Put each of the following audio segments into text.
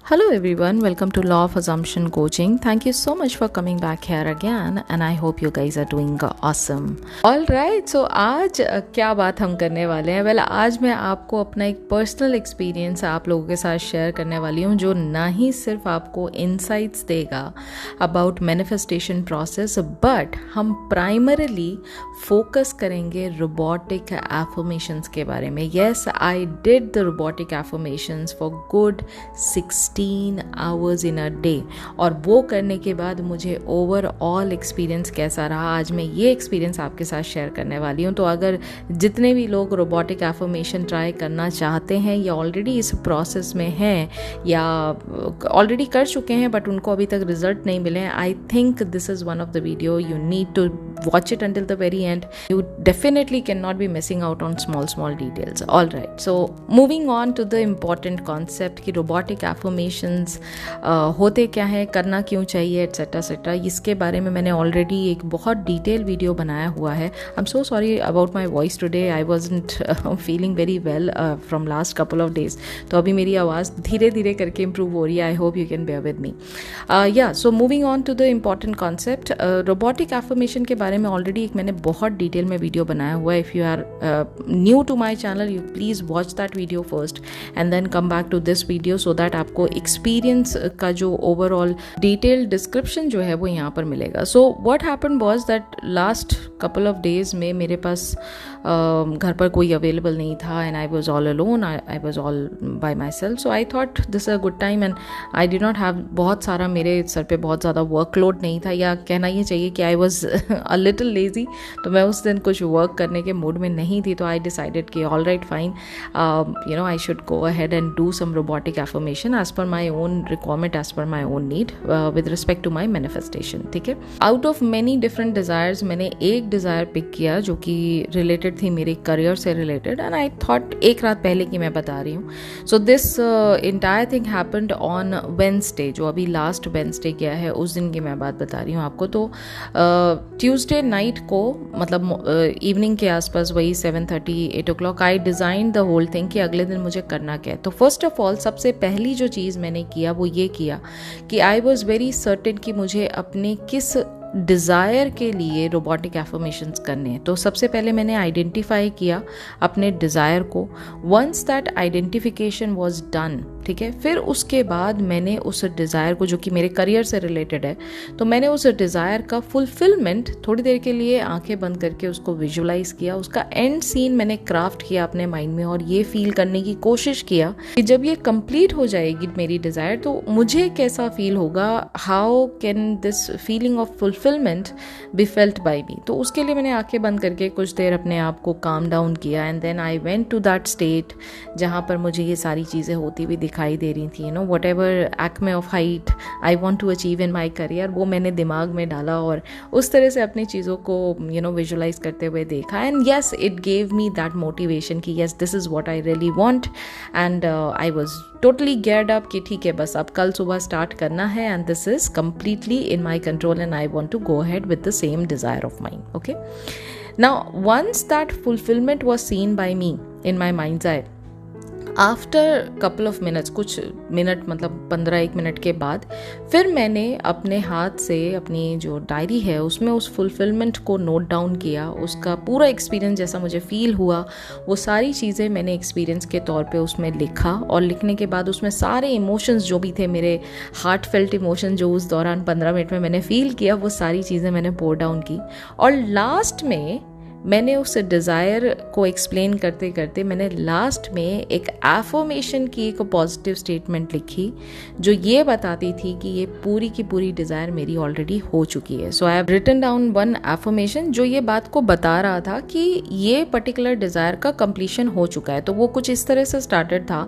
Hello everyone, welcome to Law of Assumption Coaching. Thank you so much for coming back here again and I hope you guys are doing awesome. Alright, so आज क्या बात हम करने वाले हैं? Well, आज मैं आपको अपना एक पर्सनल एक्सपीरियंस आप लोगों के साथ शेयर करने वाली हूँ जो ना ही सिर्फ आपको इंसाइट्स देगा अबाउट मैनिफेस्टेशन प्रोसेस बट हम प्राइमरीली फोकस करेंगे रोबोटिक एफर्मेशंस के बारे में. Yes, I did the robotic affirmations for good 16 hours in a day और वो करने के बाद मुझे ओवरऑल एक्सपीरियंस कैसा रहा आज मैं ये एक्सपीरियंस आपके साथ शेयर करने वाली हूँ. तो अगर जितने भी लोग रोबोटिक एफर्मेशन ट्राई करना चाहते हैं या ऑलरेडी इस प्रोसेस में हैं या ऑलरेडी कर चुके हैं बट उनको अभी तक रिजल्ट नहीं मिले हैं, I think this is one of the video you need to watch it until the very end. You definitely cannot be missing out on small details. All right, so moving on to the important concept कि robotic affirmations होते क्या है, करना क्यों चाहिए, etcetera etcetera. इसके बारे में मैंने ऑलरेडी एक बहुत डिटेल वीडियो बनाया हुआ है. I am so sorry about my voice today. I wasn't feeling very well from last couple of days. तो अभी मेरी आवाज़ धीरे धीरे करके इम्प्रूव हो रही है. I hope you can bear with me. Yeah so moving on to the important concept robotic affirmation के बारे में ऑलरेडी एक मैंने बहुत डिटेल में वीडियो बनाया हुआ है. If you are new to my channel you please watch that video first and then come back to this video so that आपको एक्सपीरियंस का जो ओवरऑल डिटेल डिस्क्रिप्शन जो है वो यहाँ पर मिलेगा. So what happened was that last couple of days में मेरे पास घर पर कोई अवेलेबल नहीं था and I was all alone. I was all bye my self. So I thought this a good time and I did not have बहुत सारा मेरे सर पे बहुत ज़्यादा वर्कलोड नहीं था या कहना ये चाहिए कि I was a little lazy. तो मैं उस दिन कुछ वर्क करने के मूड में नहीं थी. तो आई डिसाइडेड कि all right fine you know I should go ahead and do some robotic affirmation as per my own requirement, as per my own need with respect to my manifestation. ठीक है, out of many different desires मैंने एक desire pick किया जो कि related थी मेरे career से रिलेटेड एंड आई थॉट एक रात पहले की मैं बता रही हूँ. So this entire thing happened on Wednesday, जो अभी लास्ट वेंसडे गया है उस दिन की मैं बात बता रही हूँ आपको. तो ट्यूसडे नाइट को मतलब इवनिंग के आसपास वही 7:30 8 o'clock I design the whole thing कि अगले दिन मुझे करना क्या है. तो फर्स्ट ऑफ ऑल सबसे पहली जो चीज़ मैंने किया वो ये किया कि आई वॉज वेरी सर्टेन कि मुझे अपने किस डिज़ायर के लिए रोबोटिक एफर्मेशंस करने हैं. तो सबसे पहले मैंने आइडेंटिफाई किया अपने डिज़ायर को. Once that identification was done, ठीक है, फिर उसके बाद मैंने उस डिज़ायर को जो कि मेरे करियर से रिलेटेड है तो मैंने उस डिज़ायर का फुलफिलमेंट थोड़ी देर के लिए आंखें बंद करके उसको विजुलाइज किया. उसका एंड सीन मैंने क्राफ्ट किया अपने माइंड में और ये फील करने की कोशिश किया कि जब ये कंप्लीट हो जाएगी मेरी डिज़ायर तो मुझे कैसा फील होगा, how can this feeling of fulfilment be felt by me. तो उसके लिए मैंने आंखें बंद करके कुछ देर अपने आप को काम डाउन किया and then I went to that state जहाँ पर मुझे ये सारी चीज़ें होती हुई दिखाई दे रही थी. You know whatever acme of height I want to achieve in my career वो मैंने दिमाग में डाला और उस तरह से अपनी चीज़ों को यू नो विजुलाइज करते हुए देखा. And yes it gave me that motivation कि yes this is what I really want and I was totally geared up कि ठीक है बस अब कल सुबह स्टार्ट करना है and this is completely in my control and I want to go ahead with the same desire of mine. Okay, now once that fulfillment was seen by me in my mind's eye, after couple of minutes, कुछ minute मतलब 15-1 minute के बाद फिर मैंने अपने हाथ से अपनी जो डायरी है उसमें उस फुलफिलमेंट को नोट डाउन किया. उसका पूरा एक्सपीरियंस जैसा मुझे फील हुआ वो सारी चीज़ें मैंने एक्सपीरियंस के तौर पे उसमें लिखा और लिखने के बाद उसमें सारे इमोशंस जो भी थे मेरे हार्ट फेल्ट इमोशन जो उस दौरान 15 मिनट में मैंने फील किया वो सारी चीज़ें मैंने पोर डाउन की. और लास्ट में मैंने उस डिज़ायर को एक्सप्लेन करते करते मैंने लास्ट में एक एफर्मेशन की एक पॉजिटिव स्टेटमेंट लिखी जो ये बताती थी कि ये पूरी की पूरी डिज़ायर मेरी ऑलरेडी हो चुकी है. So I have written down one affirmation जो ये बात को बता रहा था कि ये पर्टिकुलर डिज़ायर का कंप्लीशन हो चुका है. तो वो कुछ इस तरह से स्टार्टेड था,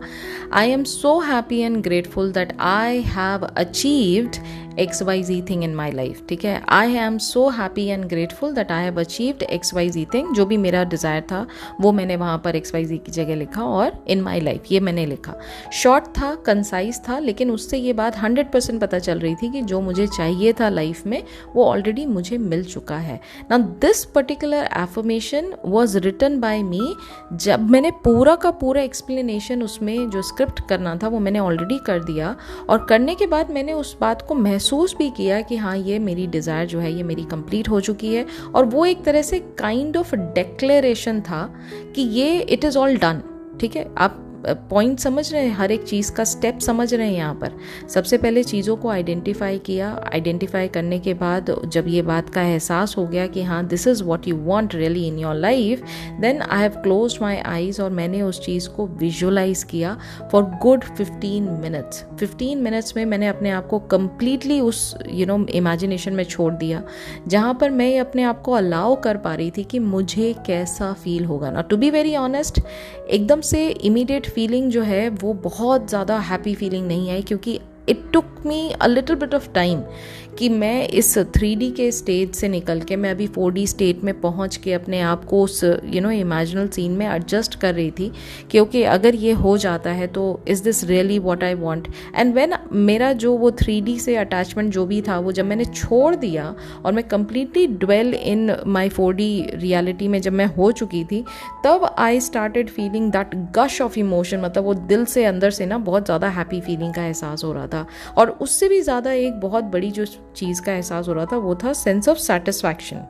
I am so happy and grateful that I have achieved XYZ thing in my life. ठीक है, I am so happy and grateful that I have achieved XYZ everything, जो भी मेरा डिज़ायर था वो मैंने वहाँ पर XYZ की जगह लिखा और इन माई लाइफ ये मैंने लिखा। शॉर्ट था, कंसाइज था, लेकिन उससे ये बात 100% पता चल रही थी कि जो मुझे चाहिए था लाइफ में वो ऑलरेडी मुझे मिल चुका है। Now this particular affirmation was written by me. जब मैंने पूरा का पूरा एक्सप्लेनेशन उसमें जो स्क्रिप्ट करना था वो मैंने ऑलरेडी कर दिया, और करने के बाद मैंने उस बात को महसूस भी किया कि हाँ ये मेरी डिज़ायर जो है ये मेरी कंप्लीट हो चुकी है। और वो एक तरह से काइंड ऑफ डिक्लेरेशन था कि ये इट इज़ ऑल डन। ठीक है, आप पॉइंट समझ रहे हैं, हर एक चीज़ का स्टेप समझ रहे हैं। यहाँ पर सबसे पहले चीज़ों को आइडेंटिफाई किया, आइडेंटिफाई करने के बाद जब ये बात का एहसास हो गया कि हाँ this is what you want really in your life, then I have closed my eyes और मैंने उस चीज़ को विजुअलाइज किया फॉर गुड 15 मिनट्स। 15 मिनट्स में मैंने अपने आप को कम्प्लीटली उस इमेजिनेशन में छोड़ दिया, जहाँ पर मैं अपने आप को अलाउ कर पा रही थी कि मुझे कैसा फील होगा ना। टू बी वेरी ऑनेस्ट, एकदम से इमीडिएट फीलिंग जो है वो बहुत ज़्यादा हैप्पी फीलिंग नहीं आई, क्योंकि it took me a little bit of time कि मैं इस 3D के स्टेज से निकल के मैं अभी 4D स्टेट में पहुंच के अपने आप को उस इमेजिनल सीन में एडजस्ट कर रही थी, क्योंकि अगर ये हो जाता है तो is this really what I want. And when मेरा जो वो 3D से अटैचमेंट जो भी था वो जब मैंने छोड़ दिया और मैं completely dwell in my 4D reality में जब मैं हो चुकी थी, तब I started feeling that gush of emotion. मतलब वो दिल से अंदर से ना बहुत ज़्यादा हैप्पी फीलिंग का एहसास हो रहा था। और उससे भी ज़्यादा एक बहुत बड़ी जो चीज़ का एहसास हो रहा था वो था सेंस ऑफ सेटिस्फैक्शन,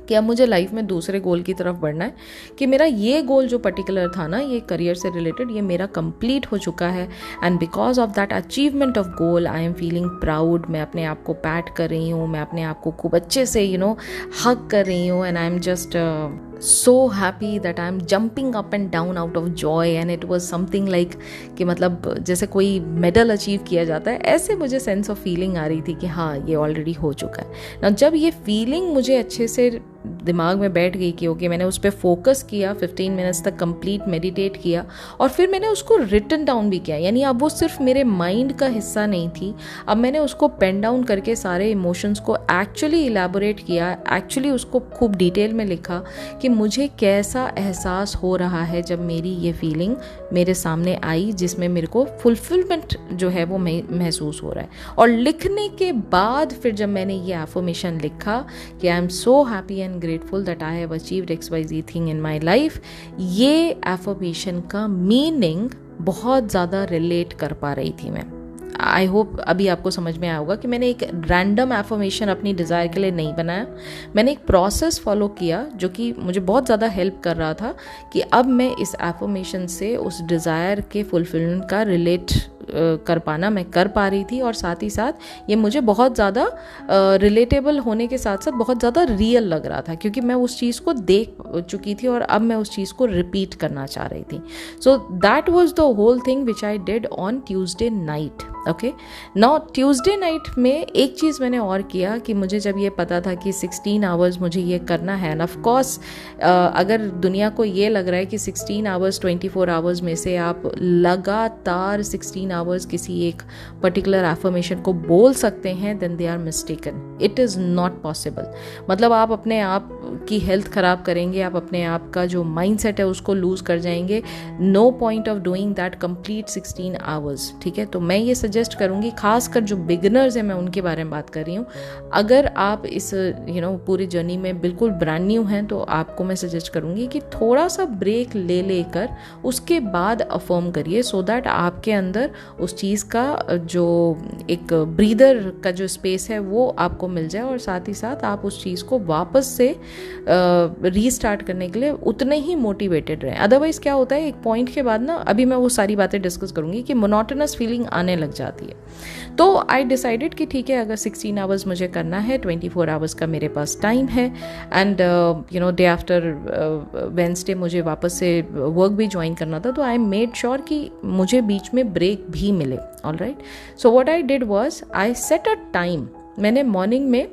कि अब मुझे लाइफ में दूसरे गोल की तरफ बढ़ना है, कि मेरा ये गोल जो पर्टिकुलर था ना, ये करियर से रिलेटेड, ये मेरा कंप्लीट हो चुका है। And because of that achievement of goal I am feeling proud. मैं अपने आप को पैट कर रही हूँ, मैं अपने आप को खूब अच्छे से हग कर रही हूँ, and I am just so happy that I am jumping up and down out of joy, and it was something like कि मतलब जैसे कोई मेडल अचीव किया जाता है, ऐसे मुझे सेंस ऑफ फीलिंग आ रही थी कि हाँ ये ऑलरेडी हो चुका है ना। जब ये फीलिंग मुझे अच्छे से दिमाग में बैठ गई कि ओके, मैंने उस पर फोकस किया, 15 मिनट्स तक कंप्लीट मेडिटेट किया, और फिर मैंने उसको रिटन डाउन भी किया। यानी अब वो सिर्फ मेरे माइंड का हिस्सा नहीं थी, अब मैंने उसको पेन डाउन करके सारे इमोशंस को एक्चुअली इलेबोरेट किया, एक्चुअली उसको खूब डिटेल में लिखा कि मुझे कैसा एहसास हो रहा है जब मेरी ये फीलिंग मेरे सामने आई, जिसमें मेरे को फुलफिलमेंट जो है वो महसूस हो रहा है। और लिखने के बाद फिर जब मैंने ये एफर्मेशन लिखा कि I am so happy and grateful that I have achieved XYZ thing in my life, ये एफर्मेशन का मीनिंग बहुत ज़्यादा रिलेट कर पा रही थी मैं। आई होप अभी आपको समझ में आया होगा कि मैंने एक रैंडम एफर्मेशन अपनी डिज़ायर के लिए नहीं बनाया, मैंने एक प्रोसेस फॉलो किया जो कि मुझे बहुत ज़्यादा हेल्प कर रहा था कि अब मैं इस एफर्मेशन से उस डिज़ायर के फुलफिलमेंट का रिलेट कर पाना मैं कर पा रही थी। और साथ ही साथ ये मुझे बहुत ज़्यादा रिलेटेबल होने के साथ साथ बहुत ज़्यादा रियल लग रहा था, क्योंकि मैं उस चीज़ को देख चुकी थी और अब मैं उस चीज़ को रिपीट करना चाह रही थी। So that was the whole thing which I did on Tuesday night. Okay, now Tuesday night में एक चीज़ मैंने और किया कि मुझे जब ये पता था कि 16 आवर्स मुझे ये करना है, एंड ऑफ कोर्स अगर दुनिया को ये लग रहा है कि 16 आवर्स 24 आवर्स में से आप लगातार 16 आवर्स किसी एक पर्टिकुलर एफर्मेशन को बोल सकते हैं, then they are mistaken. It is not possible. मतलब आप अपने आप की हेल्थ ख़राब करेंगे, आप अपने आप का जो माइंड सेट है उसको लूज़ कर जाएंगे। No point of doing that complete 16 hours. ठीक है, तो मैं ये सजेस्ट करूँगी, खासकर जो बिगिनर्स हैं मैं उनके बारे में बात कर रही हूँ। अगर आप इस पूरी जर्नी में बिल्कुल ब्रांड न्यू हैं तो आपको मैं सजेस्ट करूँगी कि थोड़ा सा ब्रेक ले लेकर उसके बाद अफर्म करिए, सो दैट आपके अंदर उस चीज़ का जो एक ब्रीदर का जो स्पेस है वो आपको मिल जाए, और साथ ही साथ आप उस चीज़ को वापस से रीस्टार्ट करने के लिए उतने ही मोटिवेटेड रहें। अदरवाइज क्या होता है, एक पॉइंट के बाद ना, अभी मैं वो सारी बातें डिस्कस करूँगी, कि मोनोटोनस फीलिंग आने लग जाती है। तो आई डिसाइडेड कि ठीक है, अगर 16 आवर्स मुझे करना है, 24 आवर्स का मेरे पास टाइम है, एंड डे आफ्टर वेंसडे मुझे वापस से वर्क भी ज्वाइन करना था, तो आई मेड श्योर कि मुझे बीच में ब्रेक भी मिले। All right, so what I did was I set a time. मैंने मॉर्निंग में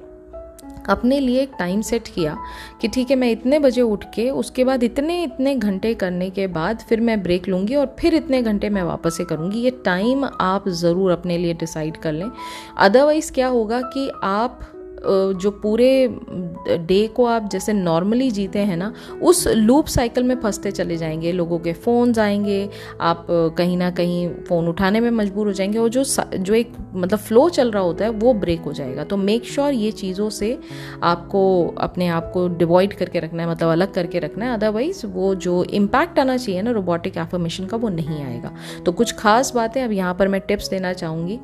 अपने लिए एक टाइम सेट किया कि ठीक है, मैं इतने बजे उठ के उसके बाद इतने घंटे करने के बाद फिर मैं ब्रेक लूँगी और फिर इतने घंटे मैं वापस से करूँगी। ये टाइम आप ज़रूर अपने लिए डिसाइड कर लें, अदरवाइज़ क्या होगा कि आप जो पूरे डे को आप जैसे नॉर्मली जीते हैं ना, उस लूप साइकिल में फंसते चले जाएंगे। लोगों के फ़ोन्स आएंगे, आप कहीं ना कहीं फ़ोन उठाने में मजबूर हो जाएंगे, और जो एक मतलब फ़्लो चल रहा होता है वो ब्रेक हो जाएगा। तो मेक श्योर ये चीज़ों से आपको अपने आप को डिवॉइड करके रखना है, मतलब अलग करके रखना है। अदरवाइज वो जो इम्पैक्ट आना चाहिए ना रोबोटिक एफर्मेशन का, वो नहीं आएगा। तो कुछ खास बातें अब यहाँ पर मैं टिप्स देना चाहूँगी।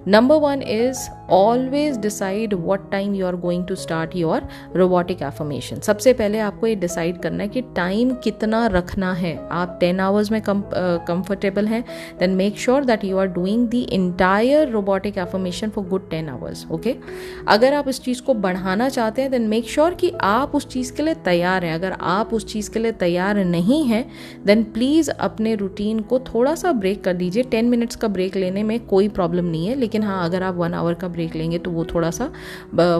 Number 1 is always decide what time you are going to start your robotic affirmation. सबसे पहले आपको ये डिसाइड करना है कि टाइम कितना रखना है। आप 10 आवर्स में कंफर्टेबल हैं, then make sure that you are doing the entire robotic affirmation for good 10 hours. Okay, अगर आप इस चीज़ को बढ़ाना चाहते हैं, देन मेक श्योर कि आप उस चीज़ के लिए तैयार हैं। अगर आप उस चीज़ के लिए तैयार नहीं हैं, देन प्लीज़ अपने रूटीन को थोड़ा सा ब्रेक कर दीजिए। 10 मिनट्स का ब्रेक लेने में कोई प्रॉब्लम नहीं है, लेकिन हाँ, अगर आप 1 आवर का ब्रेक लेंगे तो वो थोड़ा सा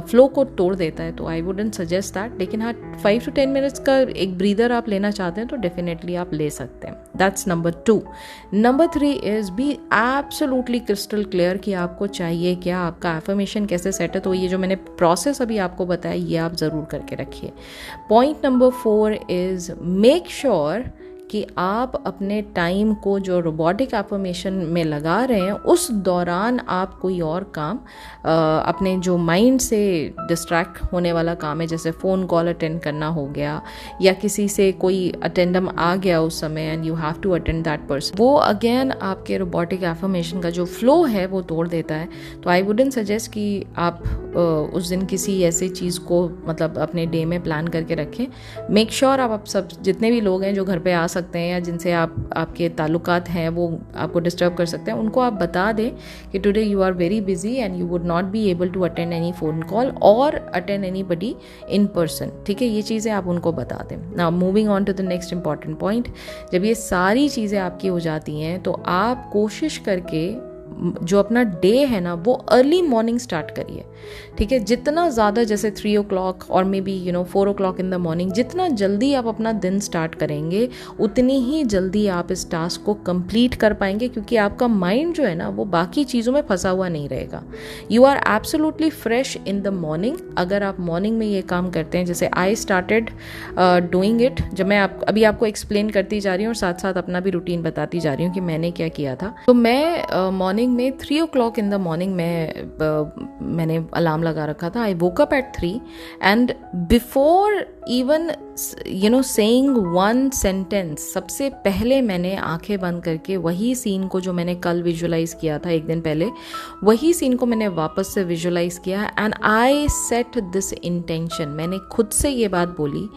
फ्लो को तोड़ देता है, तो आई वुडंट सजेस्ट दैट। लेकिन हाँ, 5 to 10 मिनट्स का एक ब्रीदर आप लेना चाहते हैं तो डेफिनेटली आप ले सकते हैं। That's number 2। Number 3 is be absolutely crystal clear कि आपको चाहिए क्या, आपका एफर्मेशन कैसे सेट है। तो ये जो मैंने प्रोसेस अभी आपको बताया, ये आप ज़रूर करके रखिए। Point number 4 is make sure कि आप अपने टाइम को जो रोबोटिक एफर्मेशन में लगा रहे हैं, उस दौरान आप कोई और काम अपने जो माइंड से डिस्ट्रैक्ट होने वाला काम है, जैसे फ़ोन कॉल अटेंड करना हो गया, या किसी से कोई अटेंडम आ गया उस समय and you have to attend that person, वो अगेन आपके रोबोटिक एफर्मेशन का जो फ्लो है वो तोड़ देता है। तो आई वुडंट सजेस्ट कि आप उस दिन किसी ऐसी चीज़ को मतलब अपने डे में प्लान करके रखें। मेक श्योर आप सब जितने भी लोग हैं जो घर पे आ सकते हैं या जिनसे आपके ताल्लुकात हैं वो आपको डिस्टर्ब कर सकते हैं, उनको आप बता दें कि today you are very busy and you would not be able to attend any phone call और अटेंड एनीबडी इन पर्सन। ठीक है, ये चीज़ें आप उनको बता दें। Now moving on to the next important point, जब ये सारी चीज़ें आपकी हो जाती हैं तो आप कोशिश करके जो अपना डे है ना वो अर्ली मॉर्निंग स्टार्ट करिए। ठीक है, जितना ज़्यादा जैसे 3 o'clock और may be 4 o'clock in the morning, जितना जल्दी आप अपना दिन स्टार्ट करेंगे उतनी ही जल्दी आप इस टास्क को कंप्लीट कर पाएंगे, क्योंकि आपका माइंड जो है ना वो बाकी चीज़ों में फंसा हुआ नहीं रहेगा। You are absolutely fresh in the morning अगर आप मॉर्निंग में ये काम करते हैं। जैसे आई स्टार्टेड डूइंग इट, जब मैं अभी आपको एक्सप्लेन करती जा रही हूँ और साथ साथ अपना भी रूटीन बताती जा रही हूँ कि मैंने क्या किया था। तो मैं मॉर्निंग में 3 o'clock इन द मॉर्निंग मैंने अलार्म लगा रखा था। I woke up at 3 and before even saying one sentence, सबसे पहले मैंने आंखें बंद करके वही सीन को जो मैंने कल विजुअलाइज किया था एक दिन पहले, वही सीन को मैंने वापस से विजुअलाइज किया and I set this intention. मैंने खुद से ये बात बोली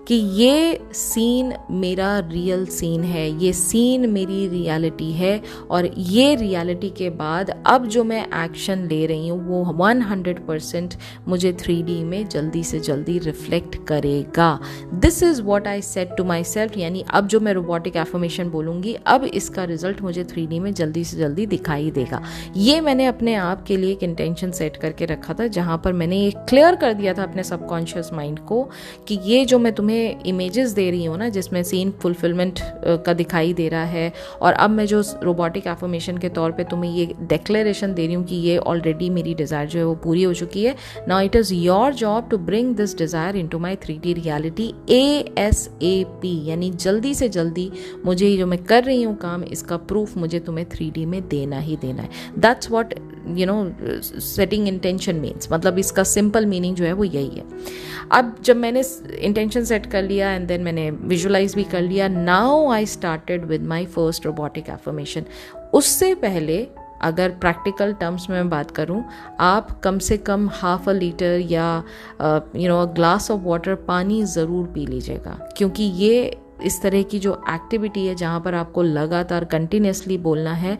कि ये सीन मेरा रियल सीन है, ये सीन मेरी रियलिटी है, और ये रियलिटी के बाद अब जो मैं एक्शन ले रही हूँ वो 100% मुझे 3D में जल्दी से जल्दी रिफ्लेक्ट करेगा। This is what I set to myself, यानी अब जो मैं रोबोटिक एफर्मेशन बोलूँगी अब इसका रिजल्ट मुझे 3D में जल्दी से जल्दी दिखाई देगा। ये मैंने अपने आप के लिए एक इंटेंशन सेट करके रखा था, जहाँ पर मैंने ये क्लियर कर दिया था अपने सबकॉन्शियस माइंड को कि ये जो मैं तुम्हें इमेजेस दे रही हूँ ना, जिसमें सीन फुलफिलमेंट का दिखाई दे रहा है, और अब मैं जो रोबोटिक एफर्मेशन के तौर पे तुम्हें ये डिक्लेरेशन दे रही हूँ कि ये ऑलरेडी मेरी डिज़ायर जो है वो पूरी हो चुकी है। Now it is your job to bring this desire into my 3D reality ASAP, यानी जल्दी से जल्दी मुझे जो मैं कर रही हूँ काम, इसका प्रूफ मुझे तुम्हें 3D में देना ही देना है। That's what setting intention means, मतलब इसका सिंपल मीनिंग जो है वो यही है। अब जब मैंने इंटेंशन सेट कर लिया एंड देन मैंने विजुअलाइज भी कर लिया, now I started with my first robotic affirmation. उससे पहले अगर प्रैक्टिकल टर्म्स में मैं बात करूं, आप कम से कम ½ लीटर या ग्लास ऑफ वाटर पानी ज़रूर पी लीजिएगा, क्योंकि ये इस तरह की जो एक्टिविटी है जहाँ पर आपको लगातार कंटिन्यूसली बोलना है,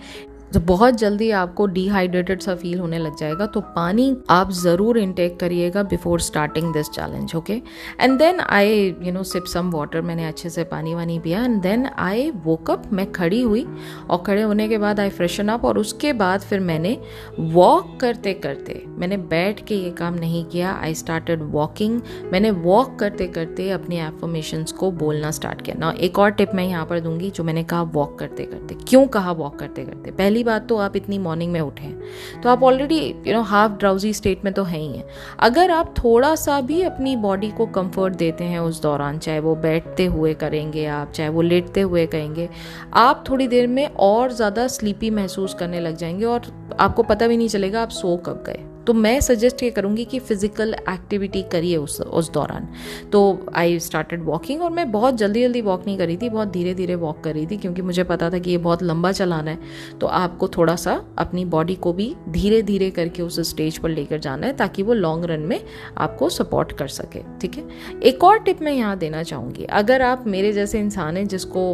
तो बहुत जल्दी आपको डिहाइड्रेटेड सा फील होने लग जाएगा। तो पानी आप ज़रूर इनटेक करिएगा before starting this challenge. Okay, and then I sip some water, मैंने अच्छे से पानी वानी पिया and then I woke up. मैं खड़ी हुई और खड़े होने के बाद आई फ्रेशन अप, और उसके बाद फिर मैंने वॉक करते करते, मैंने बैठ के ये काम नहीं किया, आई स्टार्टेड वॉकिंग। मैंने वॉक करते करते अपनी एफर्मेशंस को बोलना स्टार्ट किया। ना एक और टिप मैं यहाँ पर दूंगी जो मैंने कहा वॉक करते करते। क्यों कहा वॉक करते करते? पहली पहली बात तो आप इतनी मॉर्निंग में उठें तो आप ऑलरेडी हाफ ड्राउजी स्टेट में तो है ही हैं। अगर आप थोड़ा सा भी अपनी बॉडी को कंफर्ट देते हैं उस दौरान, चाहे वो बैठते हुए करेंगे आप, चाहे वो लेटते हुए करेंगे, आप थोड़ी देर में और ज़्यादा स्लीपी महसूस करने लग जाएंगे और आपको पता भी नहीं चलेगा आप सो कब गए। तो मैं सजेस्ट ये करूँगी कि फिजिकल एक्टिविटी करिए उस दौरान। तो आई स्टार्टेड वॉकिंग, और मैं बहुत जल्दी वॉक नहीं करी थी, बहुत धीरे धीरे वॉक कर रही थी, क्योंकि मुझे पता था कि ये बहुत लंबा चलाना है, तो आपको थोड़ा सा अपनी बॉडी को भी धीरे धीरे करके उस स्टेज पर लेकर जाना है ताकि वो लॉन्ग रन में आपको सपोर्ट कर सके। ठीक है, एक और टिप मैं यहाँ देना चाहूँगी, अगर आप मेरे जैसे इंसान हैं जिसको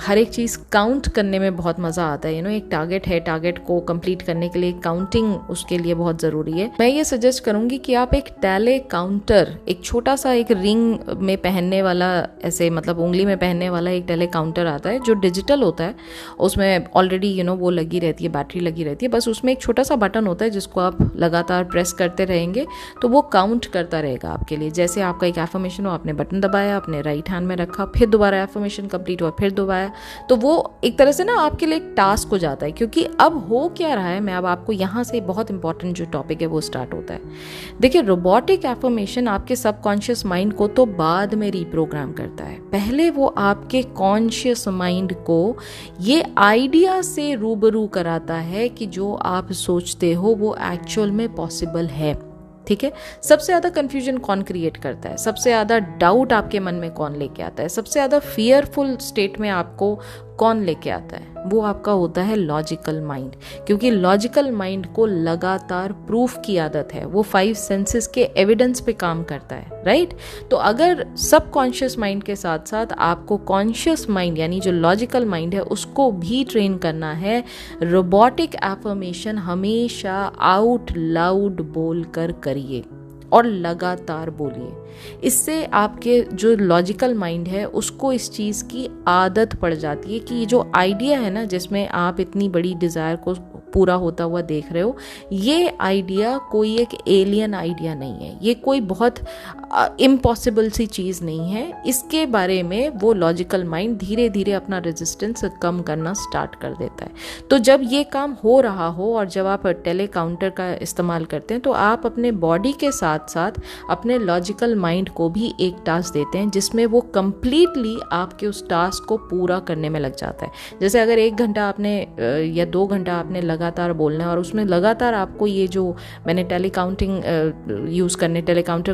हर एक चीज़ काउंट करने में बहुत मज़ा आता है, एक टारगेट है, टारगेट को कंप्लीट करने के लिए काउंटिंग उसके लिए बहुत ज़रूरी है, मैं ये सजेस्ट करूँगी कि आप एक टैले काउंटर, एक छोटा सा एक रिंग में पहनने वाला, ऐसे मतलब उंगली में पहनने वाला एक टैले काउंटर आता है जो डिजिटल होता है, उसमें ऑलरेडी वो लगी रहती है, बैटरी लगी रहती है, बस उसमें एक छोटा सा बटन होता है जिसको आप लगातार प्रेस करते रहेंगे तो वो काउंट करता रहेगा आपके लिए। जैसे आपका एक एफर्मेशन हो, आपने बटन दबाया, अपने राइट हैंड में रखा, फिर दोबारा एफर्मेशन कंप्लीट हुआ, फिर दबाया, तो वो एक तरह से आपके लिए एक टास्क हो जाता है। क्योंकि अब हो क्या रहा है, मैं अब आपको यहाँ से बहुत इंपॉर्टेंट जो टॉपिक है वो स्टार्ट होता है। देखिए, रोबोटिक एफर्मेशन आपके सबकॉन्शियस माइंड को तो बाद में रीप्रोग्राम करता है, पहले वो आपके कॉन्शियस माइंड को ये आइडिया से रूबरू कराता है कि जो आप सोचते हो वो एक्चुअल में पॉसिबल है। ठीक है, सबसे ज़्यादा कंफ्यूजन कौन क्रिएट करता है, सबसे ज़्यादा डाउट आपके मन में कौन लेके आता है, सबसे ज़्यादा फियरफुल स्टेट में आपको कौन लेके आता है, वो आपका होता है लॉजिकल माइंड। क्योंकि लॉजिकल माइंड को लगातार प्रूफ की आदत है, वो 5 सेंसेस के एविडेंस पे काम करता है, राइट। तो अगर सब कॉन्शियस माइंड के साथ साथ आपको कॉन्शियस माइंड यानी जो लॉजिकल माइंड है उसको भी ट्रेन करना है, रोबोटिक एफर्मेशन हमेशा आउट लाउड बोल कर करिए और लगातार बोलिए। इससे आपके जो लॉजिकल माइंड है उसको इस चीज़ की आदत पड़ जाती है कि ये जो आइडिया है ना, जिसमें आप इतनी बड़ी डिज़ायर को पूरा होता हुआ देख रहे हो, ये आइडिया कोई एक एलियन आइडिया नहीं है, ये कोई बहुत इम्पॉसिबल सी चीज़ नहीं है। इसके बारे में वो लॉजिकल माइंड धीरे धीरे अपना रेजिस्टेंस कम करना स्टार्ट कर देता है। तो जब ये काम हो रहा हो और जब आप टेले काउंटर का इस्तेमाल करते हैं तो आप अपने बॉडी के साथ साथ अपने लॉजिकल माइंड को भी एक टास्क देते हैं जिसमें वो कंप्लीटली आपके उस टास्क को पूरा करने में लग जाता है। जैसे अगर 1 घंटा आपने या 2 घंटा आपने लगातार बोलना है और उसमें लगातार आपको ये जो मैंने टेले काउंटर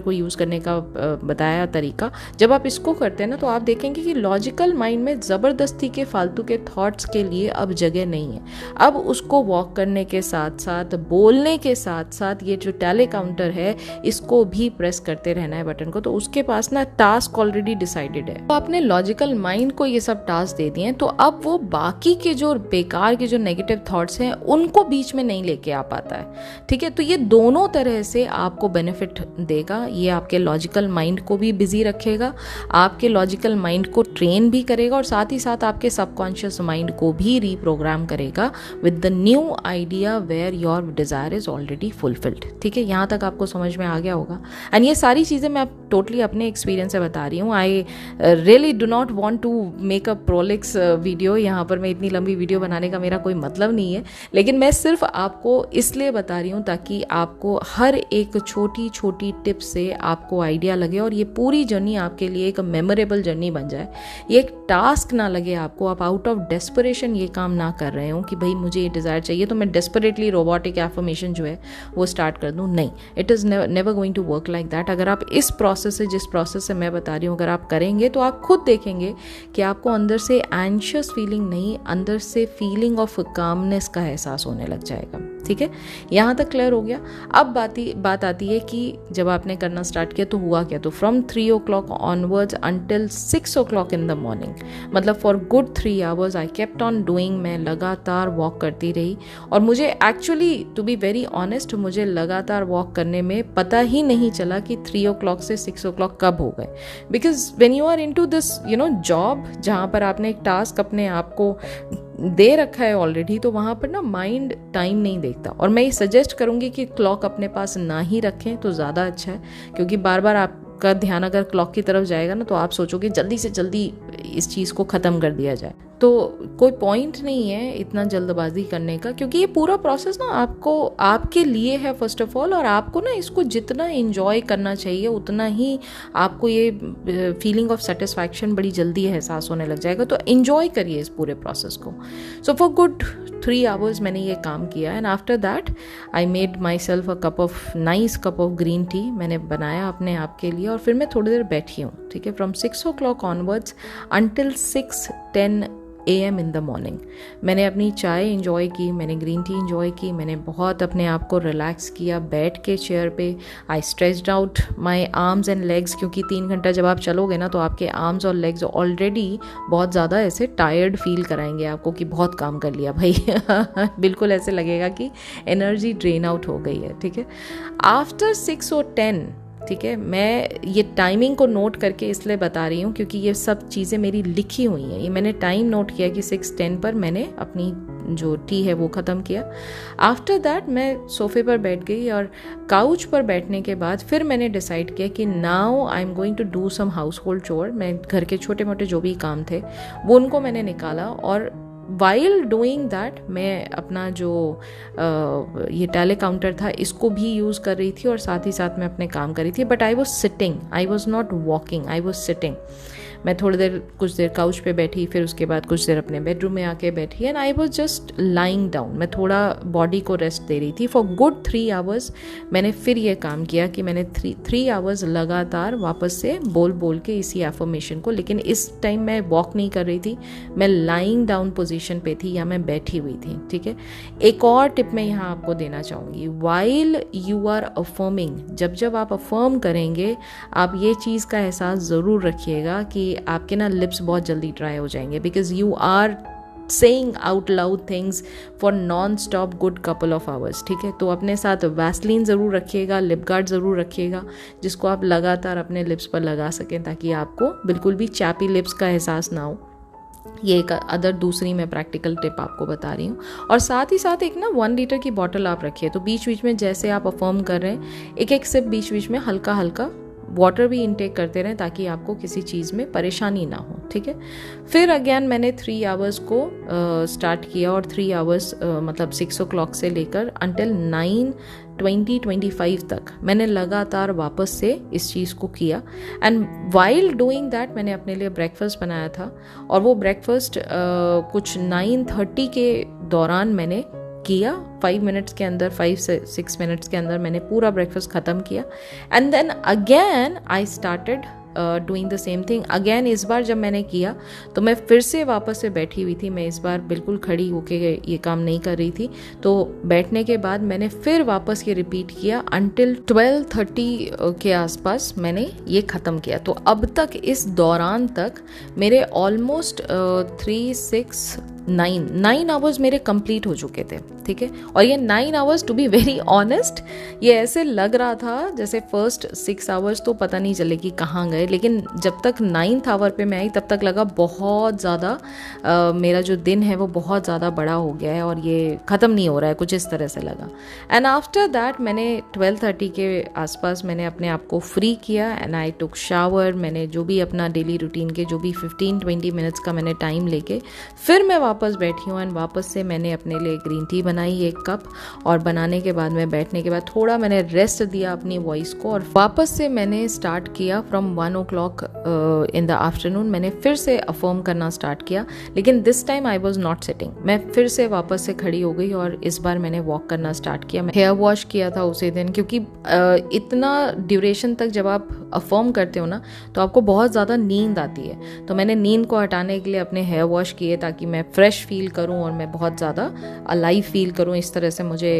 को यूज़ करने का बताया तरीका, जब आप इसको करते हैं ना तो आप देखेंगे कि लॉजिकल माइंड में ज़बरदस्ती के फालतू के थॉट्स के लिए अब जगह नहीं है। अब उसको वॉक करने के साथ साथ, बोलने के साथ साथ ये जो टेले काउंटर है इसको भी प्रेस करते रहना है बटन को, तो उसके पास ना टास्क ऑलरेडी डिसाइडेड है। तो आपने लॉजिकल माइंड को ये सब टास्क दे दिए हैं, तो अब वो बाकी के जो बेकार के जो नेगेटिव थॉट्स हैं उनको बीच में नहीं लेके आ पाता है। ठीक है, तो ये दोनों तरह से आपको बेनिफिट देगा। ये आपके लॉजिकल माइंड को भी बिजी रखेगा, आपके लॉजिकल माइंड को ट्रेन भी करेगा और साथ ही साथ आपके सबकॉन्शियस माइंड को भी रीप्रोग्राम करेगा with the new idea where your desire is already fulfilled. ठीक है, यहाँ तक आपको समझ में आ गया होगा। एंड ये सारी चीज़ें मैं टोटली अपने एक्सपीरियंस से बता रही हूँ। I really do not want to make a prolix video, यहाँ पर मैं इतनी लंबी वीडियो बनाने का मेरा कोई मतलब नहीं है, लेकिन मैं सिर्फ आपको इसलिए बता रही हूँ ताकि आपको हर एक छोटी छोटी टिप से आपको आइडिया लगे और ये पूरी जर्नी आपके लिए एक मेमोरेबल जर्नी बन जाए। ये एक टास्क ना लगे आपको, आप आउट ऑफ डेस्परेशन ये काम ना कर रहे हो कि भाई मुझे ये डिज़ायर चाहिए तो मैं डेस्परेटली रोबोटिक एफर्मेशन जो है वो स्टार्ट कर दूँ। नहीं, it is never going to work like that. अगर आप इस प्रोसेस से, जिस प्रोसेस से मैं बता रही हूँ, अगर आप करेंगे तो आप खुद देखेंगे कि आपको अंदर से एंशियस फीलिंग नहीं, अंदर से फीलिंग ऑफ कामनेस का एहसास होने लग जाएगा। ठीक है, यहाँ तक क्लियर हो गया। अब बात आती है कि जब आपने करना स्टार्ट किया तो हुआ क्या। तो from 3 o'clock onwards until 6 o'clock in the morning, मतलब for good 3 hours I kept on doing, मैं लगातार वॉक करती रही। और मुझे actually to be very honest, मुझे लगातार वॉक करने में पता ही नहीं चला कि 3 o'clock से 6 o'clock कब हो गए। Because when you are into this job, जहाँ पर आपने एक टास्क अपने आप को दे रखा है ऑलरेडी, तो वहाँ पर ना माइंड टाइम नहीं देखता। और मैं ये सजेस्ट करूँगी कि क्लॉक अपने पास ना ही रखें तो ज़्यादा अच्छा है, क्योंकि बार बार आप आपका ध्यान अगर क्लॉक की तरफ जाएगा ना तो आप सोचोगे जल्दी से जल्दी इस चीज़ को ख़त्म कर दिया जाए। तो कोई पॉइंट नहीं है इतना जल्दबाजी करने का, क्योंकि ये पूरा प्रोसेस ना आपको आपके लिए है फर्स्ट ऑफ ऑल, और आपको ना इसको जितना एंजॉय करना चाहिए उतना ही आपको ये फीलिंग ऑफ सेटिस्फैक्शन बड़ी जल्दी एहसास होने लग जाएगा। तो एंजॉय करिए इस पूरे प्रोसेस को। सो फॉर गुड 3 आवर्स मैंने ये काम किया, and after that I made my self a nice cup of green tea मैंने बनाया अपने आप के लिए, और फिर मैं थोड़ी देर बैठी हूँ, ठीक है, from 6 o'clock onwards until 6:10 AM in the morning. मैंने अपनी चाय इंजॉय की, मैंने ग्रीन टी इंजॉय की, मैंने बहुत अपने आप को रिलैक्स किया बैठ के चेयर पे। I stretched out my arms and legs, क्योंकि 3 घंटा जब आप चलोगे ना तो आपके आर्म्स और लेग्स ऑलरेडी बहुत ज़्यादा ऐसे टायर्ड फील कराएंगे आपको कि बहुत काम कर लिया भाई बिल्कुल ऐसे लगेगा कि एनर्जी ड्रेन आउट हो गई है, ठीक है। आफ्टर 6 or 10, ठीक है, मैं ये टाइमिंग को नोट करके इसलिए बता रही हूँ क्योंकि ये सब चीज़ें मेरी लिखी हुई हैं। ये मैंने टाइम नोट किया कि 6:10 पर मैंने अपनी जो टी है वो ख़त्म किया। आफ्टर दैट मैं सोफे पर बैठ गई, और काउच पर बैठने के बाद फिर मैंने डिसाइड किया कि now I am going to do some household chore. मैं घर के छोटे मोटे जो भी काम थे वो उनको मैंने निकाला, और वाइल डूइंग दैट मैं अपना जो ये टैली काउंटर था इसको भी यूज़ कर रही थी, और साथ ही साथ मैं अपने काम कर रही थी। But I was sitting, I was not walking, I was sitting. मैं थोड़ी देर कुछ देर काउच पे बैठी, फिर उसके बाद कुछ देर अपने बेडरूम में आके बैठी, and I was just lying down. मैं थोड़ा बॉडी को रेस्ट दे रही थी। फॉर गुड 3 आवर्स मैंने फिर ये काम किया कि मैंने 3 आवर्स लगातार वापस से बोल के इसी एफर्मेशन को, लेकिन इस टाइम मैं वॉक नहीं कर रही थी, मैं लाइंग डाउन पोजीशन पे थी या मैं बैठी हुई थी, ठीक है। एक और टिप मैं यहाँ आपको देना चाहूँगी, वाइल यू आर अफर्मिंग, जब आप अफर्म करेंगे आप ये चीज़ का एहसास ज़रूर रखिएगा कि आपके ना लिप्स बहुत जल्दी ड्राई हो जाएंगे, because you are saying out loud things for non stop good couple of hours, ठीक है। तो अपने साथ वैसलीन ज़रूर रखिएगा, लिप गार्ड ज़रूर रखिएगा, जिसको आप लगातार अपने लिप्स पर लगा सकें ताकि आपको बिल्कुल भी चैपी लिप्स का एहसास ना हो। ये एक अदर दूसरी मैं प्रैक्टिकल टिप आपको बता रही हूँ। और साथ ही साथ एक ना 1 लीटर की बॉटल आप रखिए, तो बीच बीच में जैसे आप अफर्म कर रहे हैं एक सिप बीच बीच में हल्का हल्का वाटर भी इनटेक करते रहें ताकि आपको किसी चीज़ में परेशानी ना हो, ठीक है। फिर अगेन मैंने 3 आवर्स को स्टार्ट किया, और 3 आवर्स मतलब 6 o'clock से लेकर अंटिल 9:20-25 तक मैंने लगातार वापस से इस चीज़ को किया। एंड वाइल डूइंग दैट मैंने अपने लिए ब्रेकफास्ट बनाया था, और वो ब्रेकफास्ट कुछ 9:30 के दौरान मैंने किया। 5 मिनट्स के अंदर, 5 से 6 मिनट्स के अंदर मैंने पूरा ब्रेकफास्ट ख़त्म किया। And then again I started doing the same thing again. इस बार जब मैंने किया तो मैं फिर से वापस से बैठी हुई थी, मैं इस बार बिल्कुल खड़ी होके ये काम नहीं कर रही थी। तो बैठने के बाद मैंने फिर वापस ये रिपीट किया अंटिल 12:30 के आसपास मैंने ये ख़त्म किया। तो अब तक इस दौरान तक मेरे ऑलमोस्ट 9 आवर्स मेरे कंप्लीट हो चुके थे, ठीक है। और ये 9 hours to be very honest ये ऐसे लग रहा था जैसे फर्स्ट 6 आवर्स तो पता नहीं चले कि कहाँ गए, लेकिन जब तक 9th आवर पे मैं आई तब तक लगा बहुत ज़्यादा मेरा जो दिन है वो बहुत ज़्यादा बड़ा हो गया है और ये ख़त्म नहीं हो रहा है, कुछ इस तरह से लगा। एंड आफ्टर दैट मैंने 12:30 के आसपास मैंने अपने आप को फ्री किया एंड आई टुक शावर। मैंने जो भी अपना डेली रूटीन के जो भी 15-20 मिनट्स का मैंने टाइम लेके फिर मैं वापस बैठी हूँ। एंड वापस से मैंने अपने लिए ग्रीन टी बनाई 1 कप, और बनाने के बाद मैं बैठने के बाद थोड़ा मैंने रेस्ट दिया अपनी वॉइस को, और वापस से मैंने स्टार्ट किया from 1 o'clock in the afternoon. मैंने फिर से अफर्म करना स्टार्ट किया, लेकिन this time I was not sitting. मैं फिर से वापस से खड़ी हो गई और इस बार मैंने वॉक करना स्टार्ट किया। मैं हेयर वॉश किया था उसी दिन, क्योंकि इतना ड्यूरेशन तक जब आप अफर्म करते हो ना तो आपको बहुत ज़्यादा नींद आती है। तो मैंने नींद को हटाने के लिए अपने हेयर वॉश किए ताकि मैं फ्रेश फील करूं और मैं बहुत ज़्यादा अलाइव फील करूं। इस तरह से मुझे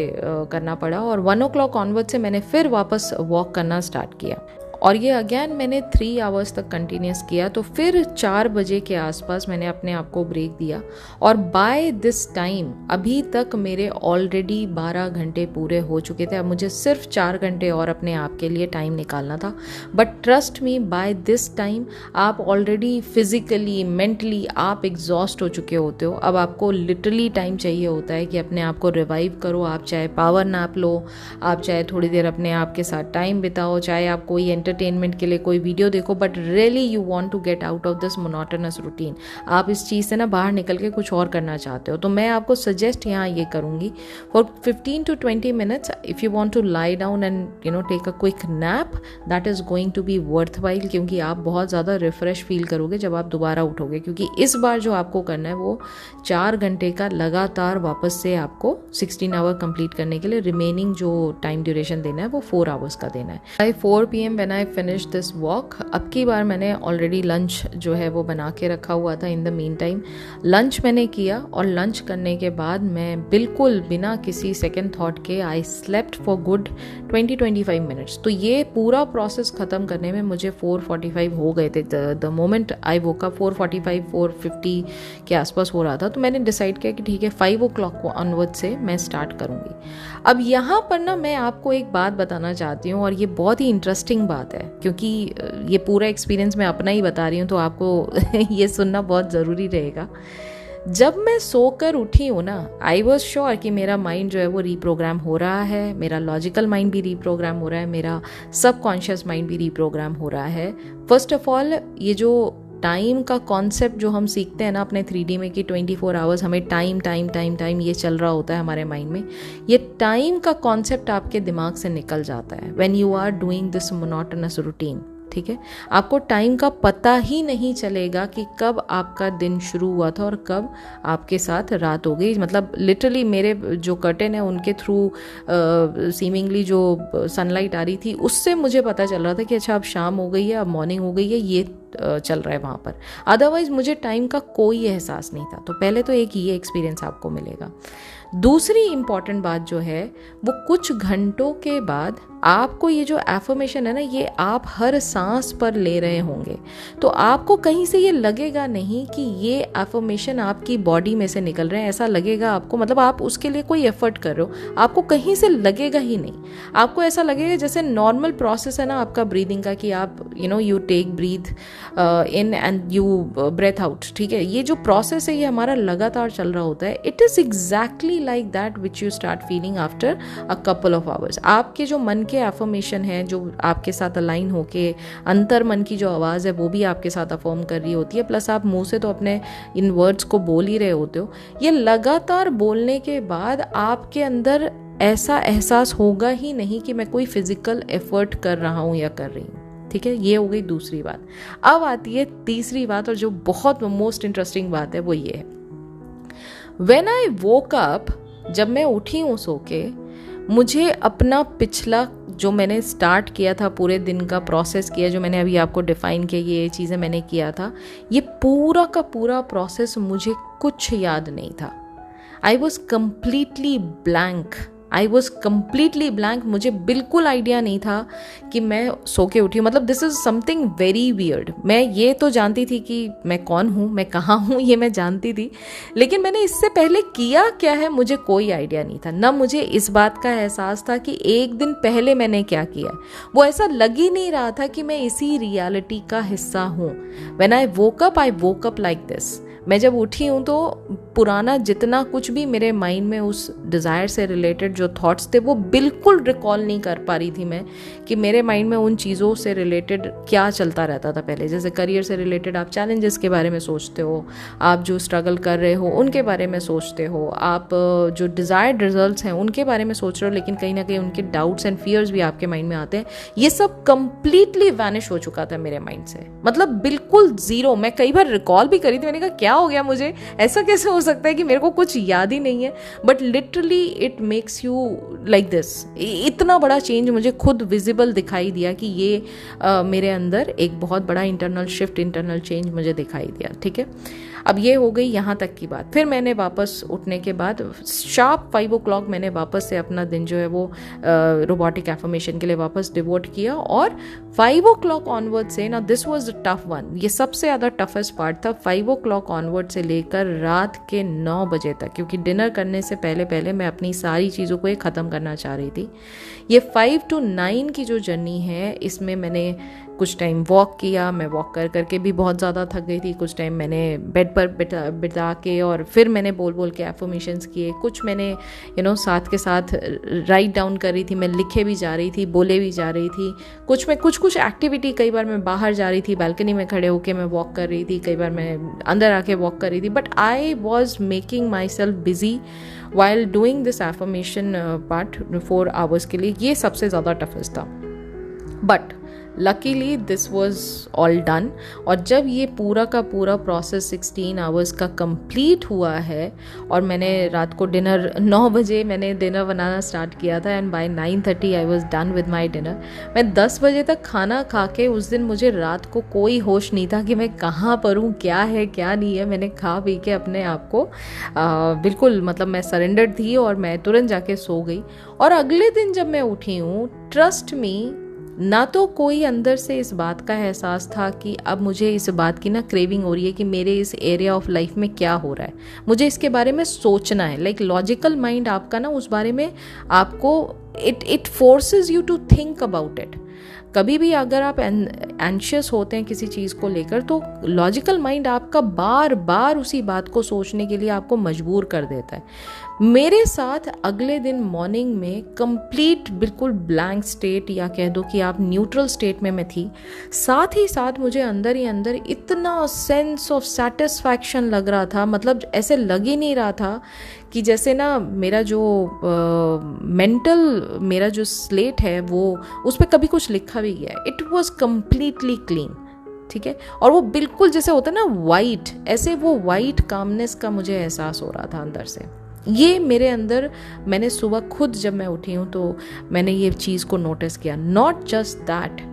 करना पड़ा, और 1 o'clock ऑनवर्ड से मैंने फिर वापस वॉक करना स्टार्ट किया, और ये अगेन मैंने 3 आवर्स तक कंटिन्यूस किया। तो फिर 4 बजे के आसपास मैंने अपने आप को ब्रेक दिया, और बाय दिस टाइम अभी तक मेरे ऑलरेडी 12 घंटे पूरे हो चुके थे। अब मुझे सिर्फ 4 घंटे और अपने आप के लिए टाइम निकालना था। But trust me, by this time आप ऑलरेडी फिजिकली मेंटली आप एग्जॉस्ट हो चुके होते हो। अब आपको लिटरली टाइम चाहिए होता है कि अपने आप को रिवाइव करो। आप चाहे पावर नैप लो, आप चाहे थोड़ी देर अपने आप के साथ टाइम बिताओ, चाहे आप कोई एंटरटेनमेंट के लिए कोई वीडियो देखो, but really you want to get out of this monotonous routine, आप इस चीज़ से ना बाहर निकल के कुछ और करना चाहते हो, तो मैं आपको सजेस्ट यहाँ ये करूँगी for 15 to 20 minutes if you want to lie down and take a quick nap, that is going to be worthwhile, क्योंकि आप बहुत ज़्यादा रिफ्रेश फील करोगे जब आप दोबारा उठोगे, क्योंकि इस बार जो आपको करना है वो 4 घंटे का लगातार वापस से आपको 16 आवर कंप्लीट करने के लिए रिमेनिंग जो टाइम ड्यूरेशन देना है वो 4 आवर्स का देना है। By 4 PM when I finish this walk, अब की बार मैंने ऑलरेडी लंच जो है वो बना के रखा हुआ था। In the mean time lunch मैंने किया, और लंच करने के बाद मैं बिल्कुल बिना किसी सेकेंड थाट के I slept for good 20-25 minutes. तो ये पूरा प्रोसेस ख़त्म करने में मुझे 4:45 हो गए थे। The moment I woke up 4:45 4:50 के आसपास हो रहा था, तो मैंने डिसाइड किया कि ठीक है 5 o'clock को ऑनवर्ड से मैं स्टार्ट करूँगी। अब यहाँ पर ना मैं आपको एक बात बताना चाहती हूँ, और ये बहुत ही इंटरेस्टिंग बात है, क्योंकि ये पूरा एक्सपीरियंस मैं अपना ही बता रही हूँ, तो आपको ये सुनना बहुत ज़रूरी रहेगा। जब मैं सोकर उठी हूँ ना, आई वॉज श्योर कि मेरा माइंड जो है वो रीप्रोग्राम हो रहा है, मेरा लॉजिकल माइंड भी रीप्रोग्राम हो रहा है, मेरा सबकॉन्शियस माइंड भी रीप्रोग्राम हो रहा है। फर्स्ट ऑफ ऑल, ये जो टाइम का कॉन्सेप्ट जो हम सीखते हैं ना अपने 3D में कि 24 आवर्स हमें टाइम टाइम टाइम टाइम ये चल रहा होता है हमारे माइंड में, ये टाइम का कॉन्सेप्ट आपके दिमाग से निकल जाता है when you are doing this monotonous routine. ठीक है, आपको टाइम का पता ही नहीं चलेगा कि कब आपका दिन शुरू हुआ था और कब आपके साथ रात हो गई। मतलब लिटरली मेरे जो कर्टेन है उनके थ्रू सीमिंगली जो सनलाइट आ रही थी उससे मुझे पता चल रहा था कि अच्छा अब शाम हो गई है, अब मॉर्निंग हो गई है, ये चल रहा है वहाँ पर। अदरवाइज मुझे टाइम का कोई एहसास नहीं था। तो पहले तो एक ये एक्सपीरियंस आपको मिलेगा। दूसरी इम्पॉर्टेंट बात जो है वो कुछ घंटों के बाद आपको ये जो एफर्मेशन है ना, ये आप हर सांस पर ले रहे होंगे, तो आपको कहीं से ये लगेगा नहीं कि ये एफर्मेशन आपकी बॉडी में से निकल रहे हैं। ऐसा लगेगा आपको, मतलब आप उसके लिए कोई एफर्ट कर रहे हो, आपको कहीं से लगेगा ही नहीं। आपको ऐसा लगेगा जैसे नॉर्मल प्रोसेस है ना आपका ब्रीदिंग का, कि आप you take breath in and you breathe out. ठीक है, ये जो प्रोसेस है ये हमारा लगातार चल रहा होता है। It is exactly like that which you start feeling after a couple of hours. आपके जो मन के एफर्मेशन है, जो आपके साथ अलाइन होके अंतर मन की जो आवाज़ है वो भी आपके साथ अफर्म कर रही होती है, प्लस आप मुंह से तो अपने इन वर्ड्स को बोल ही रहे होते हो। ये लगातार बोलने के बाद आपके अंदर ऐसा एहसास होगा ही नहीं कि मैं कोई फिजिकल एफर्ट कर रहा हूँ या कर रही हूँ। ठीक है, ये हो गई दूसरी बात। अब आती है तीसरी बात, और जो बहुत मोस्ट इंटरेस्टिंग बात है वो ये है, व्हेन आई वोक अप, जब मैं उठी हूँ सो के, मुझे अपना पिछला जो मैंने स्टार्ट किया था पूरे दिन का प्रोसेस किया, जो मैंने अभी आपको डिफाइन किया, ये चीज़ें मैंने किया था, ये पूरा का पूरा प्रोसेस मुझे कुछ याद नहीं था। I was completely blank. मुझे बिल्कुल आइडिया नहीं था कि मैं सो के उठी हूँ। मतलब this is something very weird. मैं ये तो जानती थी कि मैं कौन हूँ, मैं कहाँ हूँ, ये मैं जानती थी, लेकिन मैंने इससे पहले किया क्या है मुझे कोई आइडिया नहीं था। ना मुझे इस बात का एहसास था कि एक दिन पहले मैंने क्या किया। वो ऐसा लग ही नहीं रहा था कि मैं इसी रियलिटी का हिस्सा हूँ। When I woke up like this. मैं जब उठी हूँ तो पुराना जितना कुछ भी मेरे माइंड में उस डिज़ायर से रिलेटेड जो थॉट्स थे वो बिल्कुल रिकॉल नहीं कर पा रही थी मैं, कि मेरे माइंड में उन चीज़ों से रिलेटेड क्या चलता रहता था पहले। जैसे करियर से रिलेटेड आप चैलेंजेस के बारे में सोचते हो, आप जो स्ट्रगल कर रहे हो उनके बारे में सोचते हो, आप जो डिज़ायर्ड रिजल्ट्स हैं उनके बारे में सोच रहे हो, लेकिन कहीं ना कहीं उनके डाउट्स एंड फियर्स भी आपके माइंड में आते हैं। ये सब कंप्लीटली वैनिश हो चुका था मेरे माइंड से, मतलब बिल्कुल ज़ीरो। मैं कई बार रिकॉल भी करी थी, मैंने कहा क्या हो गया मुझे, ऐसा कैसे हो सकता है कि मेरे को कुछ याद ही नहीं है। But literally it makes you like this. इतना बड़ा चेंज मुझे खुद विजिबल दिखाई दिया कि ये मेरे अंदर एक बहुत बड़ा इंटरनल शिफ्ट, इंटरनल चेंज मुझे दिखाई दिया। ठीक है, अब ये हो गई यहाँ तक की बात। फिर मैंने वापस उठने के बाद शार्प 5 o'clock मैंने वापस से अपना दिन जो है वो रोबोटिक एफर्मेशन के लिए वापस डिवोट किया। और 5 o'clock ऑनवर्ड से ना, this was the tough one, ये सबसे ज़्यादा टफेस्ट पार्ट था। 5 o'clock ऑनवर्ड से लेकर रात के 9 बजे तक, क्योंकि डिनर करने से पहले मैं अपनी सारी चीज़ों को ख़त्म करना चाह रही थी। ये 5 to 9 की जो जर्नी है, इसमें मैंने कुछ टाइम वॉक किया, मैं वॉक कर करके भी बहुत ज़्यादा थक गई थी। कुछ टाइम मैंने बेड पर बिता के और फिर मैंने बोल बोल के एफर्मेशंस किए। कुछ मैंने साथ के साथ राइट डाउन कर रही थी, मैं लिखे भी जा रही थी, बोले भी जा रही थी। कुछ एक्टिविटी, कई बार मैं बाहर जा रही थी, बालकनी में खड़े होके मैं वॉक कर रही थी, कई बार मैं अंदर आके वॉक कर रही थी, but I was making my self busy while doing this affirmation part 4 hours के लिए। ये सबसे ज़्यादा टफेस्ट था, but luckily this was all done. और जब ये पूरा का पूरा प्रोसेस 16 आवर्स का कंप्लीट हुआ है और मैंने रात को डिनर 9 बजे मैंने डिनर बनाना स्टार्ट किया था and by 9:30 I was done with my dinner. मैं 10 बजे तक खाना खा के, उस दिन मुझे रात को कोई होश नहीं था कि मैं कहाँ पर हूँ, क्या है क्या नहीं है। मैंने खा पी के अपने आप को बिल्कुल मतलब मैं सरेंडर थी और मैं तुरंत जाके सो गई। और अगले दिन जब मैं उठी हूँ, ट्रस्ट मी, ना तो कोई अंदर से इस बात का एहसास था कि अब मुझे इस बात की ना क्रेविंग हो रही है कि मेरे इस एरिया ऑफ लाइफ में क्या हो रहा है, मुझे इसके बारे में सोचना है। लाइक लॉजिकल माइंड आपका ना उस बारे में आपको it forces you to think about it. कभी भी अगर आप एंशियस होते हैं किसी चीज़ को लेकर, तो लॉजिकल माइंड आपका बार बार उसी बात को सोचने के लिए आपको मजबूर कर देता है। मेरे साथ अगले दिन मॉर्निंग में कंप्लीट बिल्कुल ब्लैंक स्टेट, या कह दो कि आप न्यूट्रल स्टेट में मैं थी। साथ ही साथ मुझे अंदर ही अंदर इतना सेंस ऑफ सेटिस्फैक्शन लग रहा था, मतलब ऐसे लग ही नहीं रहा था कि जैसे ना मेरा जो मेंटल मेरा जो स्लेट है वो उस पर कभी कुछ लिखा भी गया है। इट वॉज कम्प्लीटली क्लीन, ठीक है। और वो बिल्कुल जैसे होता है ना वाइट, ऐसे वो वाइट कामनेस का मुझे एहसास हो रहा था अंदर से। ये मेरे अंदर, मैंने सुबह खुद जब मैं उठी हूँ तो मैंने ये चीज़ को नोटिस किया। नॉट जस्ट दैट,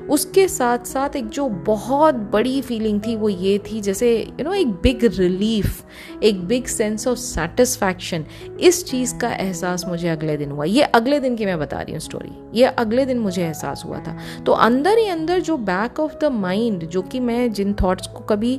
उसके साथ साथ एक जो बहुत बड़ी फीलिंग थी वो ये थी, जैसे एक बिग रिलीफ, एक बिग सेंस ऑफ सेटिस्फैक्शन। इस चीज़ का एहसास मुझे अगले दिन हुआ। ये अगले दिन की मैं बता रही हूँ स्टोरी, ये अगले दिन मुझे एहसास हुआ था। तो अंदर ही अंदर जो बैक ऑफ द माइंड, जो कि मैं जिन थॉट्स को कभी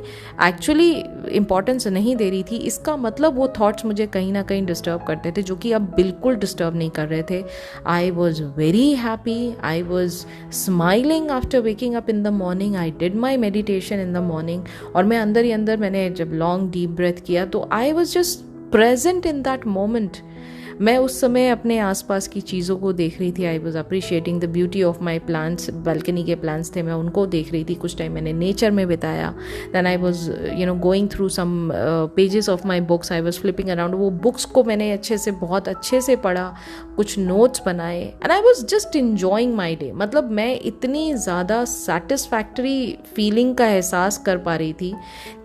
एक्चुअली इंपॉर्टेंस नहीं दे रही थी, इसका मतलब वो थॉट्स मुझे कहीं ना कहीं डिस्टर्ब करते थे, जो कि अब बिल्कुल डिस्टर्ब नहीं कर रहे थे। I was very happy, I was smiling after waking up in the morning. I did my meditation in the morning, और मैं अंदर ही अंदर मैंने जब लॉन्ग डीप ब्रेथ किया तो आई was just present in that moment. मैं उस समय अपने आसपास की चीज़ों को देख रही थी। I was appreciating the beauty of my plants. Balcony के प्लांट्स थे, मैं उनको देख रही थी। कुछ टाइम मैंने नेचर में बिताया। Then I was going through some pages of my books. I was flipping around. वो बुक्स को मैंने बहुत अच्छे से पढ़ा, कुछ नोट्स बनाए, and I was just enjoying my day. मतलब मैं इतनी ज़्यादा सेटिस्फैक्टरी फीलिंग का एहसास कर पा रही थी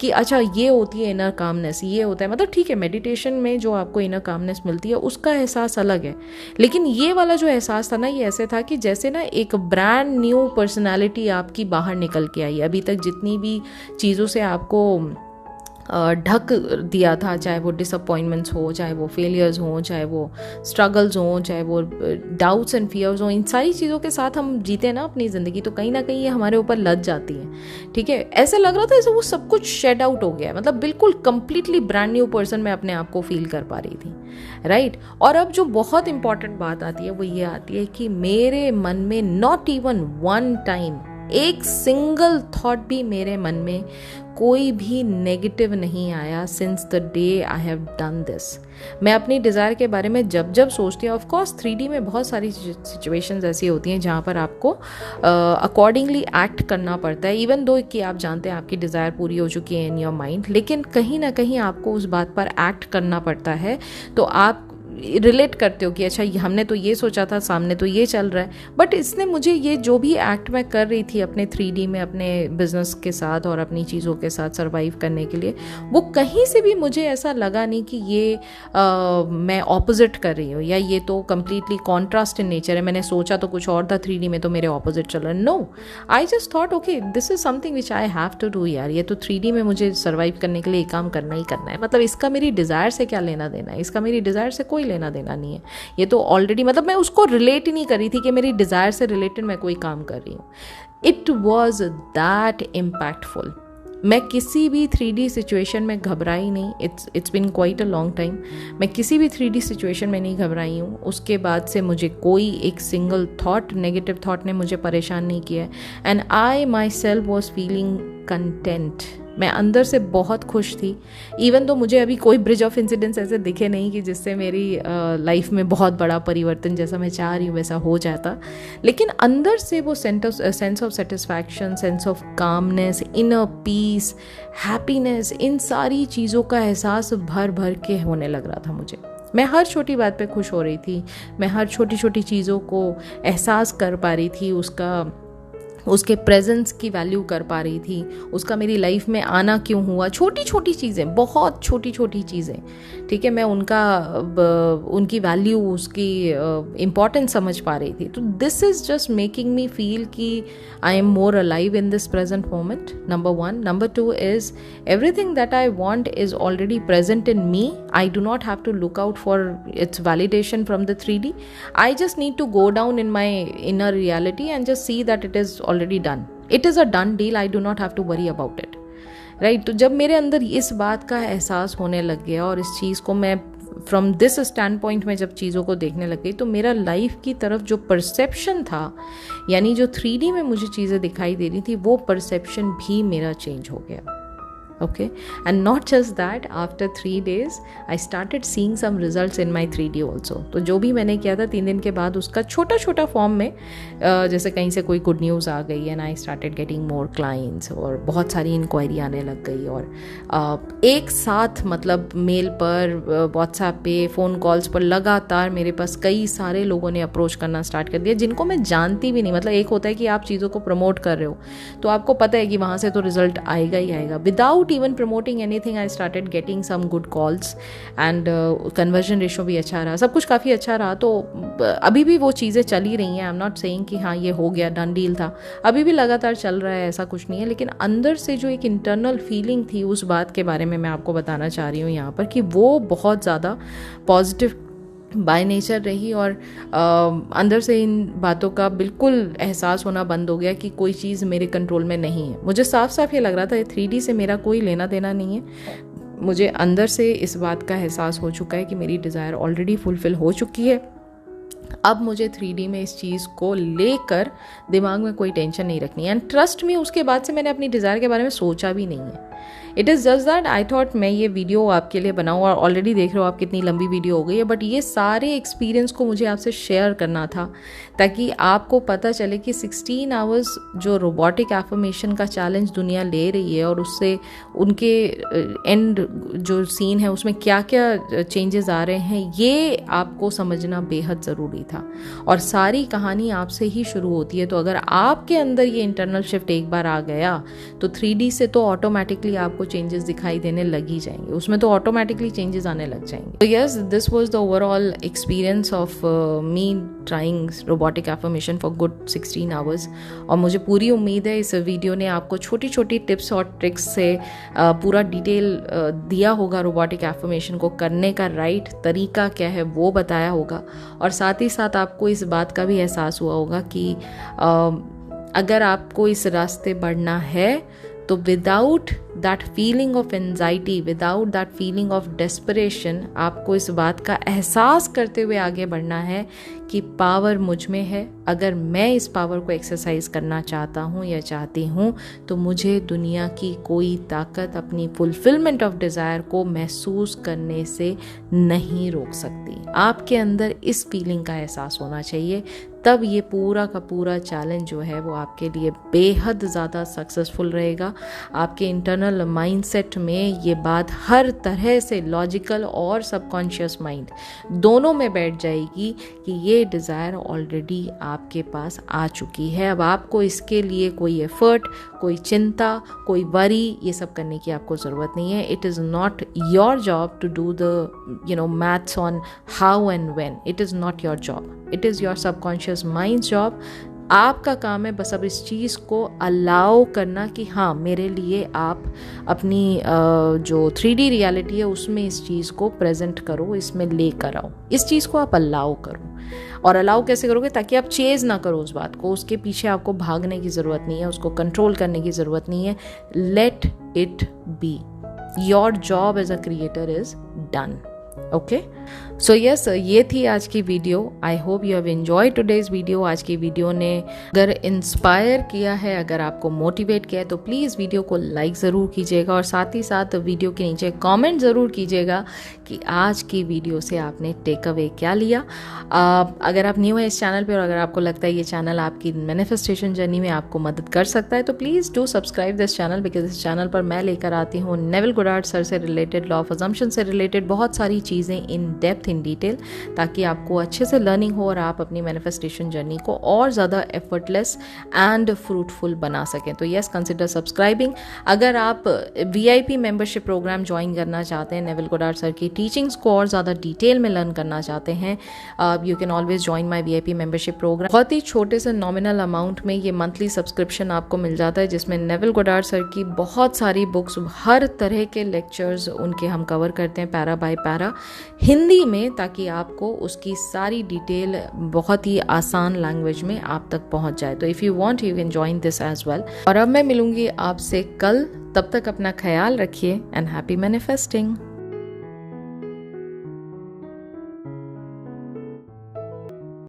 कि अच्छा ये होती है इनर कामनेस, ये होता है। मतलब ठीक है, मेडिटेशन में जो आपको इनर कामनेस मिलती है उसका एहसास अलग है, लेकिन ये वाला जो एहसास था ना, ये ऐसे था कि जैसे ना एक ब्रांड न्यू पर्सनालिटी आपकी बाहर निकल के आई। अभी तक जितनी भी चीज़ों से आपको ढक दिया था, चाहे वो डिसअपॉइंटमेंट्स हो, चाहे वो फेलियर्स हों, चाहे वो स्ट्रगल्स हों, चाहे वो डाउट्स एंड फियर्स हों, इन सारी चीज़ों के साथ हम जीते ना अपनी ज़िंदगी, तो कहीं ना कहीं ये हमारे ऊपर लद जाती है। ठीक है, ऐसा लग रहा था जैसे वो सब कुछ शेड आउट हो गया है। मतलब बिल्कुल कंप्लीटली ब्रांड न्यू पर्सन मैं अपने आप को फील कर पा रही थी, राइट। और अब जो बहुत इंपॉर्टेंट बात आती है वो ये आती है कि मेरे मन में नॉट इवन वन टाइम, एक सिंगल थॉट भी मेरे मन में कोई भी नेगेटिव नहीं आया since the day I have done this. मैं अपनी डिज़ायर के बारे में जब जब सोचती हूँ, ऑफ कोर्स 3D में बहुत सारी सिचुएशंस ऐसी होती हैं जहाँ पर आपको अकॉर्डिंगली एक्ट करना पड़ता है, इवन दो कि आप जानते हैं आपकी डिज़ायर पूरी हो चुकी है इन योर माइंड, लेकिन कहीं ना कहीं आपको उस बात पर एक्ट करना पड़ता है। तो आप रिलेट करते हो कि अच्छा हमने तो ये सोचा था, सामने तो ये चल रहा है। बट इसने मुझे ये जो भी एक्ट मैं कर रही थी अपने 3D में, अपने बिजनेस के साथ और अपनी चीज़ों के साथ सरवाइव करने के लिए, वो कहीं से भी मुझे ऐसा लगा नहीं कि ये मैं ऑपोजिट कर रही हूँ या ये तो कम्प्लीटली कॉन्ट्रास्ट इन नेचर है। मैंने सोचा तो कुछ और था 3D में, तो मेरे ऑपोजिट चल रहा है। No, I just thought okay this is something which I have to do. यार ये तो 3D में मुझे सर्वाइव करने के लिए ये काम करना ही करना है। मतलब इसका मेरी डिज़ायर से क्या लेना देना है, इसका मेरी डिज़ायर से कोई लेना देना नहीं है। ये तो ऑलरेडी, मतलब मैं उसको रिलेट ही नहीं कर रही थी कि मेरी डिजायर से रिलेटेड मैं कोई काम कर रही हूँ। It was that impactful. मैं किसी भी 3D सिचुएशन में घबराई नहीं। It's been quite a long time. मैं किसी भी 3D सिचुएशन में नहीं घबराई हूँ। उसके बाद से मुझे कोई एक सिंगल थॉट, नेगेटिव थॉट ने मुझे परेशान नहीं किया है। And I my self was feeling content. मैं अंदर से बहुत खुश थी। इवन तो मुझे अभी कोई ब्रिज ऑफ इंसिडेंट्स ऐसे दिखे नहीं कि जिससे मेरी लाइफ में बहुत बड़ा परिवर्तन जैसा मैं चाह रही हूँ वैसा हो जाता, लेकिन अंदर से वो sense of satisfaction, sense of calmness, inner peace, happiness, इन सारी चीज़ों का एहसास भर भर के होने लग रहा था मुझे। मैं हर छोटी बात पे खुश हो रही थी। मैं हर छोटी छोटी चीज़ों को एहसास कर पा रही थी, उसके प्रेजेंस की वैल्यू कर पा रही थी, उसका मेरी लाइफ में आना क्यों हुआ, छोटी छोटी चीज़ें, बहुत छोटी छोटी चीज़ें, ठीक है, मैं उनकी वैल्यू, उसकी इम्पोर्टेंस समझ पा रही थी। तो this is just making me feel कि I am more alive in this present moment, number 1. Number 2 is everything that I want is already present in me. I do not have to look out for its validation from the 3D. I just need to go down in my inner reality and just see that it is already done. It is a done deal. I do not have to worry about it. Right? तो जब मेरे अंदर इस बात का एहसास होने लग गया और इस चीज़ को मैं फ्रॉम दिस स्टैंड पॉइंट में जब चीज़ों को देखने लग गई, तो मेरा लाइफ की तरफ जो परसेप्शन था, यानी जो 3D में मुझे चीज़ें दिखाई दे रही थी, वो परसेप्शन भी मेरा चेंज हो गया. Okay, and not just that, after 3 days I started seeing some results in my 3D also. तो जो भी मैंने किया था 3 दिन के बाद उसका छोटा छोटा फॉर्म में, जैसे कहीं से कोई गुड न्यूज़ आ गई and I started getting more clients, और बहुत सारी इंक्वायरी आने लग गई, और एक साथ मतलब मेल पर, व्हाट्सएप पे, फ़ोन कॉल्स पर लगातार मेरे पास कई सारे लोगों ने अप्रोच करना स्टार्ट कर दिया जिनको मैं जानती भी नहीं. मतलब एक होता है कि आप चीज़ों को प्रमोट कर रहे हो तो आपको पता है कि वहाँ से तो रिजल्ट आएगा ही आएगा. Without even promoting anything I started getting some good calls and conversion ratio भी अच्छा रहा, सब कुछ काफ़ी अच्छा रहा. तो अभी भी वो चीज़ें चल ही रही हैं. आई एम नॉट सेइंग कि हाँ ये हो गया, डन डील था, अभी भी लगातार चल रहा है, ऐसा कुछ नहीं है. लेकिन अंदर से जो एक इंटरनल फीलिंग थी उस बात के बारे में मैं आपको बताना चाह रही हूँ यहाँ पर, कि वो बहुत ज़्यादा पॉजिटिव बाय नेचर रही, और अंदर से इन बातों का बिल्कुल एहसास होना बंद हो गया कि कोई चीज़ मेरे कंट्रोल में नहीं है. मुझे साफ साफ ये लग रहा था 3D से मेरा कोई लेना देना नहीं है. मुझे अंदर से इस बात का एहसास हो चुका है कि मेरी डिज़ायर ऑलरेडी फुलफिल हो चुकी है. अब मुझे 3D में इस चीज़ को लेकर दिमाग में कोई टेंशन नहीं रखनी है. एंड ट्रस्ट मी, उसके बाद से मैंने अपनी डिज़ायर के बारे में सोचा भी नहीं है. It is just that I thought मैं ये वीडियो आपके लिए बनाऊँ, और ऑलरेडी देख रहे हो आप कितनी लंबी वीडियो हो गई है, बट ये सारे एक्सपीरियंस को मुझे आपसे शेयर करना था ताकि आपको पता चले कि 16 आवर्स जो रोबोटिक एफर्मेशन का चैलेंज दुनिया ले रही है, और उससे उनके एंड जो सीन है उसमें क्या क्या चेंजेस आ रहे हैं, ये आपको समझना बेहद ज़रूरी था. और सारी कहानी आपसे ही शुरू होती है. तो अगर आपके अंदर ये इंटरनल शिफ्ट एक बार आ गया तो 3D से तो ऑटोमेटिकली आपको चेंजेस दिखाई देने लग ही जाएंगे, उसमें तो ऑटोमेटिकली चेंजेस आने लग जाएंगे. तो yes, this was the overall experience of me trying robotic affirmation for good 16 hours. और मुझे पूरी उम्मीद है इस वीडियो ने आपको छोटी छोटी टिप्स और ट्रिक्स से पूरा डिटेल दिया होगा. रोबोटिक एफर्मेशन को करने का राइट तरीका क्या है वो बताया होगा, और साथ ही साथ आपको इस बात का भी एहसास हुआ होगा कि अगर आपको इस रास्ते बढ़ना है तो without that feeling of anxiety, without that feeling of desperation, आपको इस बात का एहसास करते हुए आगे बढ़ना है कि पावर मुझ में है. अगर मैं इस पावर को एक्सरसाइज करना चाहता हूँ या चाहती हूँ तो मुझे दुनिया की कोई ताकत अपनी फुलफिलमेंट ऑफ डिज़ायर को महसूस करने से नहीं रोक सकती. आपके अंदर इस फीलिंग का एहसास होना चाहिए, तब ये पूरा का पूरा चैलेंज जो है वो आपके लिए बेहद ज़्यादा सक्सेसफुल रहेगा. आपके इंटरनल माइंडसेट में ये बात हर तरह से लॉजिकल और सबकॉन्शियस माइंड दोनों में बैठ जाएगी कि ये डिज़ायर ऑलरेडी आपके पास आ चुकी है. अब आपको इसके लिए कोई एफर्ट, कोई चिंता, कोई वरी, ये सब करने की आपको ज़रूरत नहीं है. It is not your job to do the maths on how and when. It is not your job, it is your subconscious mind job. आपका काम है बस अब इस चीज़ को अलाउ करना कि हाँ, मेरे लिए आप अपनी जो 3D रियलिटी है उसमें इस चीज़ को प्रेजेंट करो, इसमें ले कर आओ, इस चीज़ को आप अलाउ करो. और अलाउ कैसे करोगे? ताकि आप चेज़ ना करो उस बात को, उसके पीछे आपको भागने की ज़रूरत नहीं है, उसको कंट्रोल करने की ज़रूरत नहीं है. Let it be. Your job as a creator is done. Okay so yes, ये थी आज की video. I hope you have enjoyed today's video. आज की वीडियो ने अगर इंस्पायर किया है, अगर आपको मोटिवेट किया है, तो प्लीज़ वीडियो को लाइक ज़रूर कीजिएगा और साथ ही साथ वीडियो के नीचे कमेंट ज़रूर कीजिएगा कि आज की वीडियो से आपने टेक अवे क्या लिया. अगर आप न्यू है इस चैनल पे और अगर आपको लगता है ये चैनल आपकी मैनिफेस्टेशन जर्नी में आपको मदद कर सकता है, तो please do subscribe this channel, because इस चैनल पर मैं लेकर आती हूँ नेविल गोडार्ड सर से रिलेटेड, लॉ ऑफ अजम्पशन से रिलेटेड बहुत सारी चीज़ें इन डेप्थ, इन डिटेल, ताकि आपको अच्छे से लर्निंग हो और आप अपनी मैनिफेस्टेशन जर्नी को और ज़्यादा एफर्टलेस एंड फ्रूटफुल बना सकें. तो यस, कंसिडर सब्सक्राइबिंग. अगर आप VIP मेंबरशिप प्रोग्राम ज्वाइन करना चाहते हैं, नेविल गोडार्ड सर की टीचिंग्स को और ज़्यादा डिटेल में लर्न करना चाहते हैं, you can always join my VIP membership program. बहुत ही छोटे से नॉमिनल अमाउंट में ये मंथली सब्सक्रिप्शन आपको मिल जाता है, जिसमें नेविल गोडार्ड सर की बहुत सारी बुक्स, हर तरह के लेक्चर्स उनके हम कवर करते हैं पैरा बाय पैरा हिंदी में, ताकि आपको उसकी सारी डिटेल बहुत ही आसान लैंग्वेज में आप तक पहुंच जाए. तो if you want you can join this as well. और अब मैं मिलूंगी आपसे कल. तब तक अपना ख्याल रखिए एंड हैप्पी मैनिफेस्टिंग.